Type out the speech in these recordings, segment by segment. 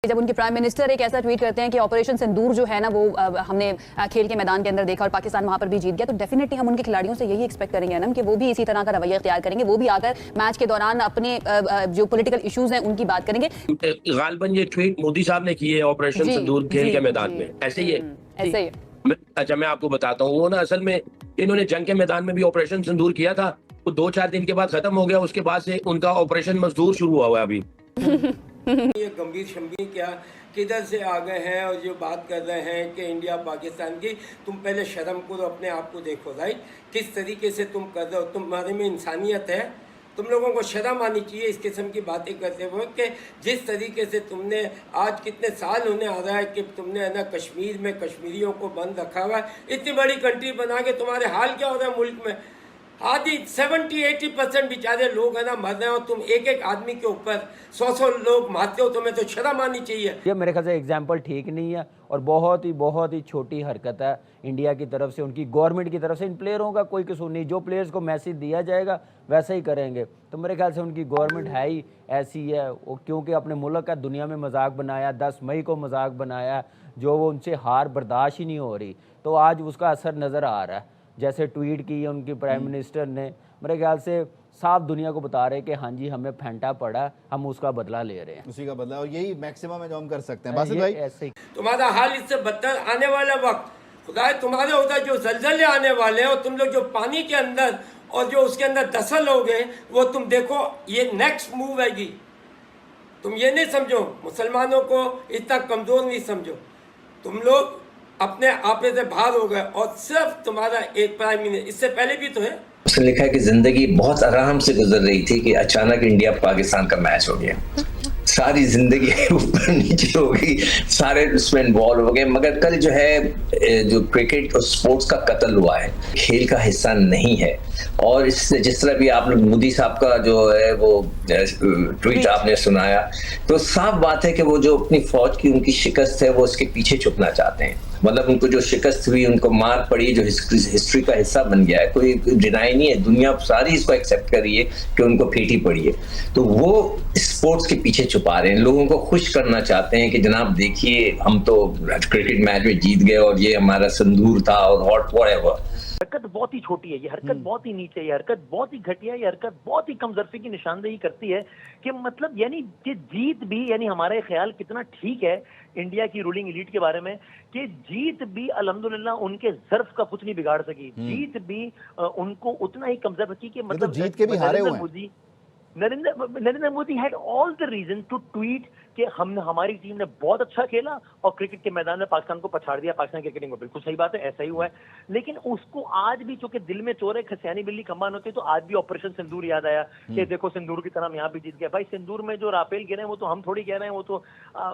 जब उनके prime minister एक ऐसा ट्वीट करते हैं कि ऑपरेशन सिंदूर जो है ना वो हमने खेल के मैदान के अंदर देखा और पाकिस्तान वहां पर भी जीत गया, तो डेफिनेटली हम उनके खिलाड़ियों से यही एक्सपेक्ट करेंगे ना कि वो भी इसी तरह का रवैया इख्तियार करेंगे, वो भी आकर मैच के दौरान अपने जो पॉलिटिकल इश्यूज हैं उनकी बात करेंगे। गालिबन ये ट्वीट मोदी साहब ने की है ऑपरेशन सिंदूर खेल के मैदान में, ऐसे ही है। ऐसे ही। अच्छा, मैं आपको बताता हूँ, वो ना असल में इन्होंने जंग के मैदान में भी ऑपरेशन सिंदूर किया था, वो 2-4 दिन के बाद खत्म हो गया, उसके बाद से उनका ऑपरेशन मजदूर शुरू हुआ है अभी। ये गंभीर शंभीर क्या किधर से आ गए हैं और जो बात कर रहे हैं कि इंडिया पाकिस्तान की, तुम पहले शर्म करो, अपने आप को देखो, राइट? किस तरीके से तुम कर रहे हो, तुम्हारे में इंसानियत है? तुम लोगों को शर्म आनी चाहिए इस किस्म की बातें करते हुए कि जिस तरीके से तुमने आज कितने साल होने आ रहा है कि तुमने है ना कश्मीर में कश्मीरियों को बंद रखा हुआ है, इतनी बड़ी कंट्री बना के तुम्हारे हाल क्या हो रहा है मुल्क में? आधी 70-80% बेचारे लोग है ना मर रहे हो, तुम एक एक आदमी के ऊपर 100 लोग मारते हो, तुम्हें तो शर्म आनी चाहिए। ये मेरे ख्याल से एग्जाम्पल ठीक नहीं है और बहुत ही छोटी हरकत है इंडिया की तरफ से, उनकी गवर्नमेंट की तरफ से। इन प्लेयरों का कोई कसूर नहीं, जो प्लेयर्स को मैसेज दिया जाएगा वैसा ही करेंगे। तो मेरे ख्याल से उनकी गवर्नमेंट है ही ऐसी है, वो क्योंकि अपने मुल्क का दुनिया में मजाक बनाया, 10 मई को मजाक बनाया, जो वो उनसे हार बर्दाश्त ही नहीं हो रही, तो आज उसका असर नज़र आ रहा है। जैसे ट्वीट की है उनकी प्राइम मिनिस्टर ने, मेरे ख्याल से साफ दुनिया को बता रहे हैं कि हाँ जी हमें फेंटा पड़ा, हम उसका बदला ले रहे हैं, उसी का बदला, और यही मैक्सिमम है जो हम कर सकते हैं। बासित भाई, ऐसे ही तुम्हारा हाल इससे बदतर आने वाला वक्त खुदा तुम्हारे होता, जो जलजले आने वाले हैं और तुम लोग जो पानी के अंदर और जो उसके अंदर दसल हो गए, वो तुम देखो, ये नेक्स्ट मूव आएगी। तुम ये नहीं समझो, मुसलमानों को इतना कमजोर नहीं समझो, तुम लोग अपने आपे से बाहर हो गए और सिर्फ तुम्हारा एक प्राइम मिनिस्टर, इससे पहले भी तो है। उसने लिखा है कि जिंदगी बहुत आराम से गुजर रही थी कि अचानक इंडिया पाकिस्तान का मैच हो गया, सारी जिंदगी ऊपर नीचे हो गई, सारे उसमें इन्वॉल्व हो गए। मगर कल जो है जो क्रिकेट और स्पोर्ट्स का कत्ल हुआ है, खेल का हिस्सा नहीं है। और इससे जिस तरह भी आप लोग मोदी साहब का जो है वो ट्वीट आपने सुनाया, तो साफ बात है कि वो जो अपनी फौज की उनकी शिकस्त है वो उसके पीछे छुपना चाहते हैं। मतलब उनको जो शिकस्त हुई, उनको मार पड़ी, जो हिस्ट्री का हिस्सा बन गया है, कोई डिनाई नहीं है, दुनिया सारी इसको एक्सेप्ट कर रही है कि उनको फेटी पड़ी है। तो वो स्पोर्ट्स के पीछे छुपा रहे हैं, लोगों को खुश करना चाहते हैं कि जनाब देखिए हम तो क्रिकेट मैच में जीत गए और ये हमारा सिंदूर था और व्हाटएवर। हरकत बहुत ही छोटी है, ये हरकत बहुत ही नीचे है, ये हरकत बहुत ही घटिया है, ये हरकत बहुत ही कमजोरी की निशानदेही करती है कि मतलब यानी कि जीत भी, यानी हमारा ख्याल कितना ठीक है इंडिया की रूलिंग एलीट के बारे में कि जीत भी अल्हम्दुलिल्लाह उनके ज़र्फ का कुछ नहीं बिगाड़ सकी, जीत भी उनको उतना ही कमजोर रखी कि मतलब जीत के भी हारे हुए हैं। Narendra Modi had all the reason to tweet कि हमारी टीम ने बहुत अच्छा खेला और क्रिकेट के मैदान में पाकिस्तान को पछाड़ दिया, पाकिस्तान क्रिकेटिंग को। बिल्कुल सही बात है, ऐसा ही हुआ है। लेकिन उसको आज भी चूंकि दिल में चोर है, खसियानी बिल्ली कमान होती है, तो आज भी ऑपरेशन सिंदूर याद आया कि देखो सिंदूर की तरह हम यहाँ भी जीत गए। भाई सिंदूर में जो राफेल गिरे हैं वो तो हम थोड़ी कह रहे हैं, वो तो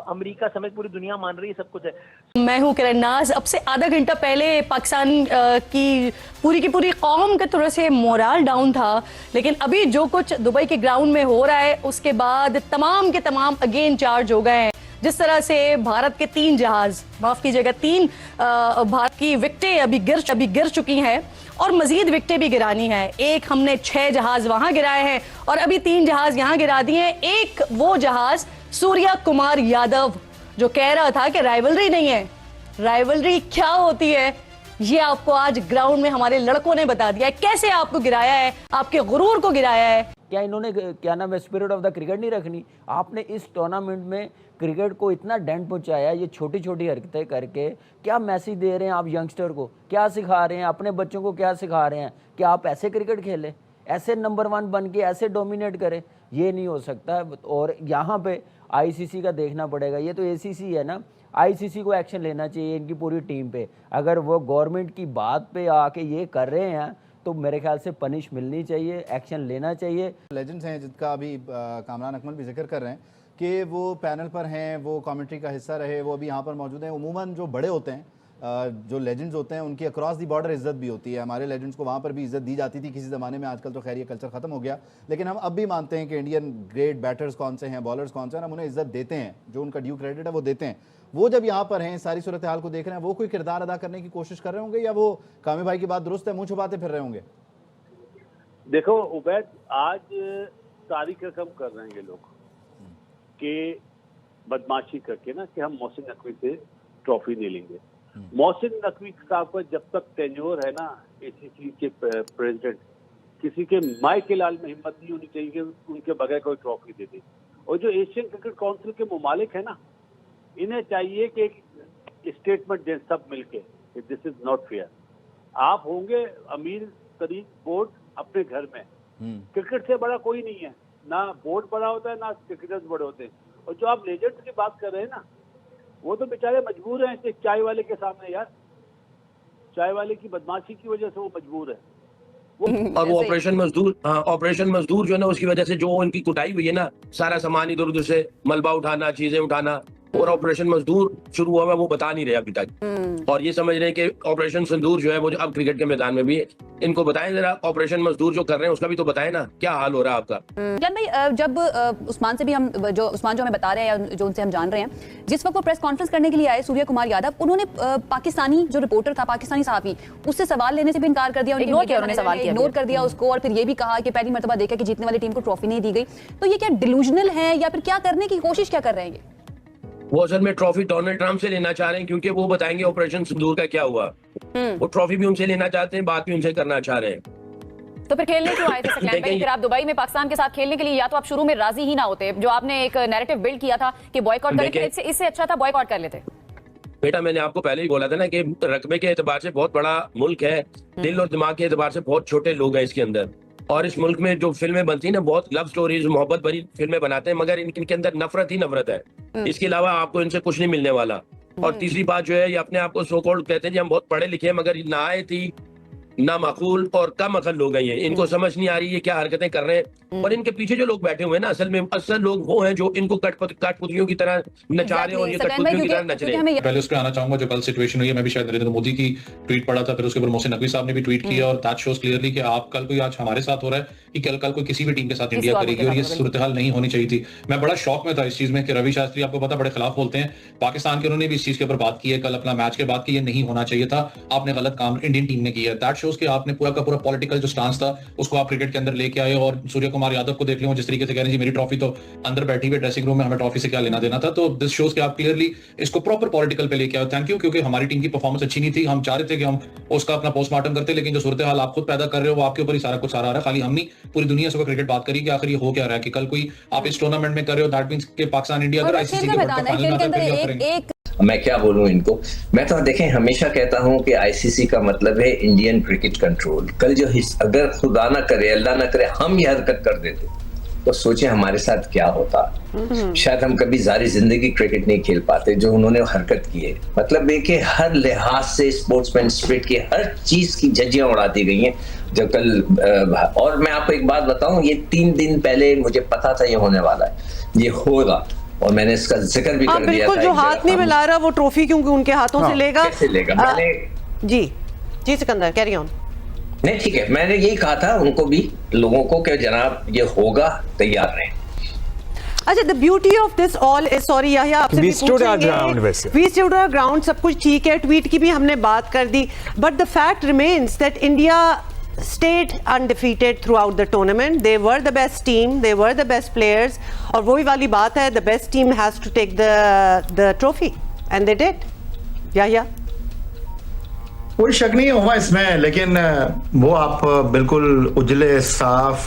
अमेरिका समेत पूरी दुनिया मान रही है, सब कुछ है। मैं हूँ किरण नाज। अब से आधा घंटा पहले पाकिस्तान की पूरी कौम के तरह से मोराल डाउन था, लेकिन अभी जो कुछ दुबई के ग्राउंड में हो रहा है उसके बाद तमाम के तमाम अगेन चार्ज हो गए हैं। जिस तरह से भारत के 3 जहाज, माफ कीजिएगा 3 भारत की विकेटें अभी गिर चुकी हैं और मजीद विकेटें भी गिरानी है। एक हमने 6 जहाज वहां गिराए हैं और अभी 3 जहाज यहां गिरा दिए हैं। एक वो जहाज सूर्या कुमार यादव जो कह रहा था कि राइवलरी नहीं है, राइवलरी क्या होती है ये आपको आज ग्राउंड में हमारे लड़कों ने बता दिया है। कैसे आपको गिराया है, आपके गुरूर को गिराया है। क्या इन्होंने क्या नाम है स्पिरिट ऑफ द क्रिकेट नहीं रखनी? आपने इस टूर्नामेंट में क्रिकेट को इतना डेंट पहुंचाया, ये छोटी छोटी हरकतें करके क्या मैसेज दे रहे हैं आप यंगस्टर को? क्या सिखा रहे हैं अपने बच्चों को? क्या सिखा रहे हैं कि आप ऐसे क्रिकेट खेलें, ऐसे नंबर 1 बन के ऐसे डोमिनेट करें? ये नहीं हो सकता। और यहाँ पे आईसीसी का देखना पड़ेगा, ये तो एसीसी है ना, आईसीसी को एक्शन लेना चाहिए इनकी पूरी टीम पे। अगर वो गवर्नमेंट की बात पे आके ये कर रहे हैं तो मेरे ख्याल से पनिश मिलनी चाहिए, एक्शन लेना चाहिए। लेजेंड्स हैं जिनका अभी कामरान अकमल भी जिक्र कर रहे हैं कि वो पैनल पर हैं, वो कमेंट्री का हिस्सा रहे, वो अभी यहाँ पर मौजूद हैं। उमूमन जो बड़े होते हैं, जो लेजेंड्स होते हैं, उनकी अक्रॉस दी बॉर्डर इज्जत भी होती है। हमारे लेजेंड्स को वहाँ पर भी इज्जत दी जाती थी किसी ज़माने में, आजकल तो खैर ये कल्चर ख़त्म हो गया। लेकिन हम अब भी मानते हैं कि इंडियन ग्रेट बैटर्स कौन से हैं, बॉलर्स कौन से हैं, हम उन्हें इज्जत देते हैं, जो उनका ड्यू क्रेडिट है वो देते हैं। वो जब यहाँ पर हैं, सारी सूरत हाल को देख रहे हैं, वो कोई किरदार अदा करने की कोशिश कर रहे होंगे या वो कामी भाई की बात दुरुस्त है, मुँह छुपाते फिर रहे होंगे? देखो उबैद, आज तारीख रकम कर रहे हैं ये लोग कि बदमाशी करके ना कि हम मोहसिन नकवी से ट्रॉफी नहीं लेंगे। मोहसिन नकवी साहब का जब तक टेन्योर है ना ACC के प्रेसिडेंट, किसी के माय के लाल में हिम्मत नहीं होनी चाहिए कि उनके बगैर कोई ट्रॉफी दे दे। और जो एशियन क्रिकेट काउंसिल के मुमालिक है ना, इन्हें चाहिए कि एक स्टेटमेंट दें सब मिलके कि दिस इज नॉट फेयर। आप होंगे अमीर तरीन बोर्ड अपने घर में, क्रिकेट से बड़ा कोई नहीं है, ना बोर्ड बड़ा होता है ना क्रिकेटर्स बड़े होते हैं। और जो आप लेजेंड्स की बात कर रहे हैं ना, वो तो बेचारे मजबूर हैं कि चाय वाले के सामने, यार चाय वाले की बदमाशी की वजह से वो मजबूर है। और वो ऑपरेशन मजदूर, हाँ ऑपरेशन मजदूर जो है ना, उसकी वजह से जो उनकी कुटाई हुई है ना, सारा सामान इधर उधर से मलबा उठाना, चीजें उठाना, और ऑपरेशन मजदूर शुरू हुआ है वो बता नहीं रहे अभी तक। और ये समझ रहे हैं कि ऑपरेशन सिंदूर जो है वो जो अब क्रिकेट के मैदान में भी है, इनको बताएं जरा, ऑपरेशन मजदूर जो कर रहे हैं उसका भी तो बताएं ना, क्या हाल हो रहा है आपका। जान भाई, जब उस्मान से भी हम जो हमें बता रहे हैं या जो उनसे हम जान रहे हैं, जिस वक्त वो प्रेस कॉन्फ्रेंस करने के लिए आए सूर्य कुमार यादव, उन्होंने पाकिस्तानी जो रिपोर्टर था, पाकिस्तानी सहाफी, उससे सवाल लेने से भी इनकार कर दिया, इग्नोर कर दिया उसको, और फिर ये भी कहा कि पहली मर्तबा देखा कि जीतने वाली टीम को ट्रॉफी नहीं दी गई। तो ये क्या डिलूजनल है या फिर क्या करने की कोशिश क्या कर रहे हैं? वो असल में ट्रॉफी डोनाल्ड ट्रंप से लेना चाह रहे हैं, क्योंकि वो बताएंगे ऑपरेशन सिंदूर का क्या हुआ। वो ट्रॉफी भी उनसे लेना चाहते हैं, बात भी उनसे करना चाह रहे हैं। तो फिर खेलने क्यों आए थे सकलैन भाई? फिर आप दुबई में पाकिस्तान के साथ खेलने के लिए या तो आप शुरू में राजी ही ना होते, जो आपने एक नैरेटिव बिल्ड किया था कि बॉयकॉट करें, इससे अच्छा था बॉयकॉट कर लेते। बेटा मैंने आपको पहले ही बोला था ना कि रकबे के एतबार से बहुत बड़ा मुल्क है, दिल और दिमाग के एतबार से बहुत छोटे लोग हैं इसके अंदर। और इस मुल्क में जो फिल्में बनती हैं ना, बहुत लव स्टोरीज, मोहब्बत भरी फिल्में बनाते हैं, मगर इनके अंदर नफरत ही नफरत है। इसके अलावा आपको इनसे कुछ नहीं मिलने वाला। और तीसरी बात जो है, ये अपने आप को सो कॉल्ड कहते हैं जी हम बहुत पढ़े लिखे हैं, मगर ना आए थी ना माकूल और कम अकल लोग हैं ये। इनको समझ नहीं आ रही ये क्या हरकतें कर रहे हैं। और इनके पीछे जो लोग बैठे हुए हैं ना, असल लोग वो हैं जो इनको कठपुतलियों की तरह नचा रहे हैं, और ये कठपुतलियों की तरह नच रहे हैं। पहले उस पर आना चाहूंगा जो कल सिचुएशन हुई है। मैं भी शायद नरेंद्र मोदी की ट्वीट पढ़ा था, फिर उसके ऊपर मोहसिन नकवी साहब ने भी ट्वीट किया, और दैट शोज क्लियरली कि आप कल कोई आज हमारे साथ हो रहा है कि कल कोई किसी भी टीम के साथ इंडिया करेगी, और ये सूरत हाल नहीं होनी चाहिए थी। मैं बड़ा शौक में था इस चीज में कि रवि शास्त्री आपको पता बड़े खिलाफ बोलते हैं पाकिस्तान के, उन्होंने भी इस चीज के ऊपर बात की है कल अपना मैच के बाद कि ये नहीं होना चाहिए था, आपने गलत काम इंडियन टीम ने किया। दैट शोज कि आपने पूरा पॉलिटिकल जो स्टांस था उसको आप क्रिकेट के अंदर लेके आए। और सूर्य कुमार यादव को देख लो, जिस तरीके से कह रहे हैं जी मेरी ट्रॉफी तो अंदर बैठी हुई ड्रेसिंग रूम में, हमें ट्रॉफी से क्या लेना देना था। तो दिस शोज कि आप क्लियरली इसको प्रॉपर पॉलिटिकल पे लेके आए। थैंक यू, क्योंकि हमारी टीम की परफॉर्मेंस अच्छी नहीं थी। हम चाह रहे थे कि हम उसका अपना पोस्टमार्टम करते, लेकिन जो सूरत हाल आप खुद पैदा कर रहे हो वो आपके ऊपर ही सारा कुछ आ रहा है। खाली हम नहीं, पूरी दुनिया से क्रिकेट बात करी कि आखिर ये हो क्या रहा है कि कल कोई आप इस टूर्नामेंट में कर रहे हो, दैट मींस कि पाकिस्तान इंडिया अगर आईसीसी के वर्ल्ड कप फाइनल में आता है फिर करेंगे। मैं क्या बोलूं इनको, मैं तो देखें हमेशा कहता हूं कि आईसीसी का मतलब है इंडियन क्रिकेट कंट्रोल। कल जो अगर खुदा ना करे अल्लाह ना करे हम ये हरकत कर देते तो सोचे हमारे साथ क्या होता। शायद हम कभी सारी जिंदगी क्रिकेट नहीं खेल पाते जो उन्होंने हरकत की है। मतलब है कि हर लिहाज से स्पोर्ट्समैन स्पिरिट की हर चीज की झज्जियां उड़ा दी गई हैं जो कल। और मैं आपको एक बात बताऊं, ये 3 दिन पहले मुझे पता था ये होने वाला है, ये होगा, और मैंने इसका जिक्र भी कर दिया था। जो हाथ नहीं मिला रहा वो ट्रॉफी क्योंकि उनके हाथों से लेगा, कैसे लेगा? मैंने जी सिकंदर कैरी ऑन। नहीं ठीक है, मैंने यही कहा था उनको भी, लोगों को, कि जनाब ये होगा, तैयार रहें। अच्छा, the beauty of this all is, sorry Yahya आपसे भी पूछेंगे, वी स्टूड आवर ग्राउंड, सब कुछ ठीक है, ट्वीट की भी हमने बात कर दी, but the fact remains that India stayed undefeated throughout the tournament. They were the best team, they were the best players, और वही वाली बात है, the best team has to take the trophy and they did. या कोई शक नहीं होगा इसमें, लेकिन वो आप बिल्कुल उजले साफ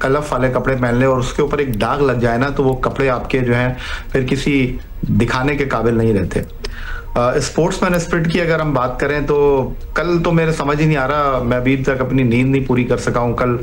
कलफ वाले कपड़े पहन ले और उसके ऊपर एक दाग लग जाए ना, तो वो कपड़े आपके जो हैं फिर किसी दिखाने के काबिल नहीं रहते। स्पोर्ट्समैन स्पिरिट की अगर हम बात करें तो कल तो मेरे समझ ही नहीं आ रहा, मैं अभी तक अपनी नींद नहीं पूरी कर सका हूं। कल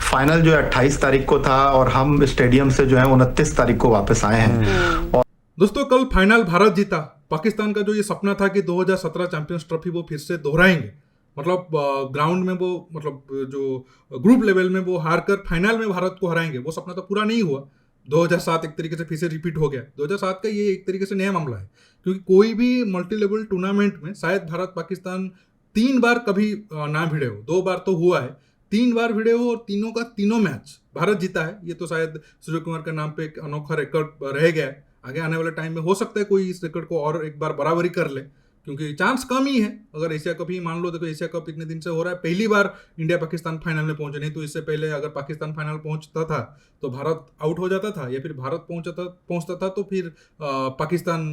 फाइनल जो है 28 तारीख को था और हम स्टेडियम से जो है 29 तारीख को वापस आए हैं। और दोस्तों कल फाइनल भारत जीता। पाकिस्तान का जो ये सपना था कि 2017 चैंपियंस ट्रॉफी वो फिर से दोहराएंगे, मतलब ग्राउंड में वो, मतलब जो ग्रुप लेवल में वो हार कर फाइनल में भारत को हराएंगे, वो सपना तो पूरा नहीं हुआ। 2007 एक तरीके से फिर से रिपीट हो गया। 2007 का ये एक तरीके से नया मामला है, क्योंकि कोई भी मल्टी लेवल टूर्नामेंट में शायद भारत पाकिस्तान 3 बार कभी ना भिड़े हो। 2 बार तो हुआ है, 3 बार भिड़े हो और तीनों का तीनों मैच भारत जीता है। ये तो शायद सूर्य कुमार के नाम पे एक अनोखा रिकॉर्ड रह गया है। आगे आने वाले टाइम में हो सकता है कोई इस रिकॉर्ड को और एक बार बराबरी कर ले, क्योंकि चांस कम ही है। अगर एशिया कप ही मान लो, देखो एशिया कप इतने दिन से हो रहा है, पहली बार इंडिया पाकिस्तान फाइनल में पहुंचे, नहीं तो इससे पहले अगर पाकिस्तान फाइनल पहुंचता था तो भारत आउट हो जाता था, या फिर भारत पहुंचता था तो फिर पाकिस्तान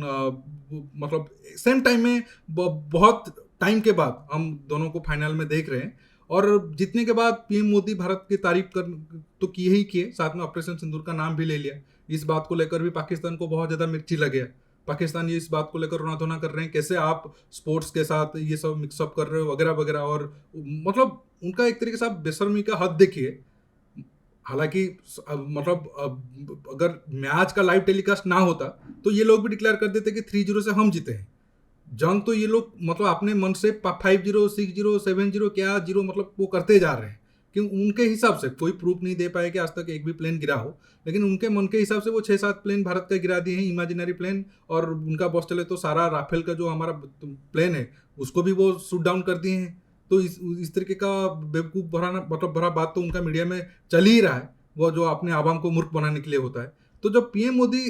मतलब सेम टाइम में बहुत टाइम के बाद हम दोनों को फाइनल में देख रहे हैं। और जीतने के बाद पीएम मोदी भारत की तारीफ कर तो किए ही किए, साथ में ऑपरेशन सिंदूर का नाम भी ले लिया। इस बात को लेकर भी पाकिस्तान को बहुत ज़्यादा मिर्ची लगे। पाकिस्तान ये इस बात को लेकर रोना धोना कर रहे हैं, कैसे आप स्पोर्ट्स के साथ ये सब मिक्सअप कर रहे हो वगैरह वगैरह। और मतलब उनका एक तरीके से आप बेशर्मी का हद देखिए। हालांकि मतलब अगर मैच का लाइव टेलीकास्ट ना होता तो ये लोग भी डिक्लेयर कर देते कि 3-0 से हम जीते हैं। जंग तो ये लोग मतलब अपने मन से 5-0, 6-0, 7-0 क्या 0 मतलब वो करते जा रहे हैं, क्योंकि उनके हिसाब से कोई प्रूफ नहीं दे पाए कि आज तक एक भी प्लेन गिरा हो, लेकिन उनके मन के हिसाब से वो 6-7 प्लेन भारत का गिरा दिए हैं, इमेजिनरी प्लेन। और उनका बॉस चले तो सारा राफेल का जो हमारा प्लेन है उसको भी वो शूट डाउन कर दिए हैं। तो इस तरीके का बेवकूफ़ भरा बात तो उनका मीडिया में चल ही रहा है, वो जो अपने आवाम को मूर्ख बनाने के लिए होता है। तो जब पीएम मोदी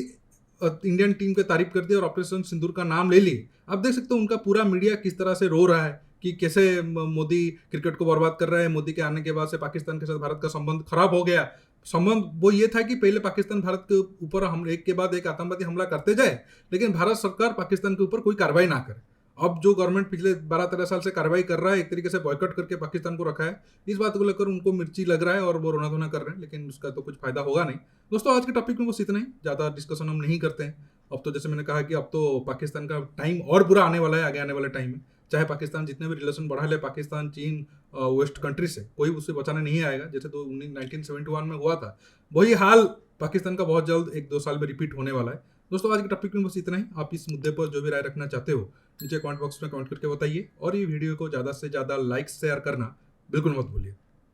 इंडियन टीम की तारीफ करते और ऑपरेशन सिंदूर का नाम ले लिए, आप देख सकते हो उनका पूरा मीडिया किस तरह से रो रहा है कि कैसे मोदी क्रिकेट को बर्बाद कर रहा है। मोदी के आने के बाद से पाकिस्तान के साथ भारत का संबंध खराब हो गया। संबंध वो ये था कि पहले पाकिस्तान भारत के ऊपर हम एक के बाद एक आतंकवादी हमला करते जाए, लेकिन भारत सरकार पाकिस्तान के ऊपर कोई कार्रवाई ना करे। अब जो गवर्नमेंट पिछले 12-13 साल से कार्रवाई कर रहा है, एक तरीके से बॉयकॉट करके पाकिस्तान को रखा है, इस बात को लेकर उनको मिर्ची लग रहा है और वो रोना धोना कर रहे हैं, लेकिन उसका तो कुछ फायदा होगा नहीं। दोस्तों आज के टॉपिक में बस इतना ही, ज़्यादा डिस्कशन हम नहीं करते हैं। अब तो जैसे मैंने कहा कि अब तो पाकिस्तान का टाइम और बुरा आने वाला है आगे आने वाले टाइम में। चाहे पाकिस्तान जितने भी रिलेशन बढ़ा ले, पाकिस्तान, चीन, वेस्ट कंट्री से कोई उससे बचाने नहीं आएगा। जैसे तो 1971 में हुआ था, वही हाल पाकिस्तान का बहुत जल्द 1-2 साल में रिपीट होने वाला है। दोस्तों आज के टॉपिक में बस इतना ही। आप इस मुद्दे पर जो भी राय रखना चाहते हो नीचे कमेंट बॉक्स में कमेंट करके बताइए, और ये वीडियो को ज़्यादा से ज़्यादा लाइक शेयर करना बिल्कुल मत भूलिए।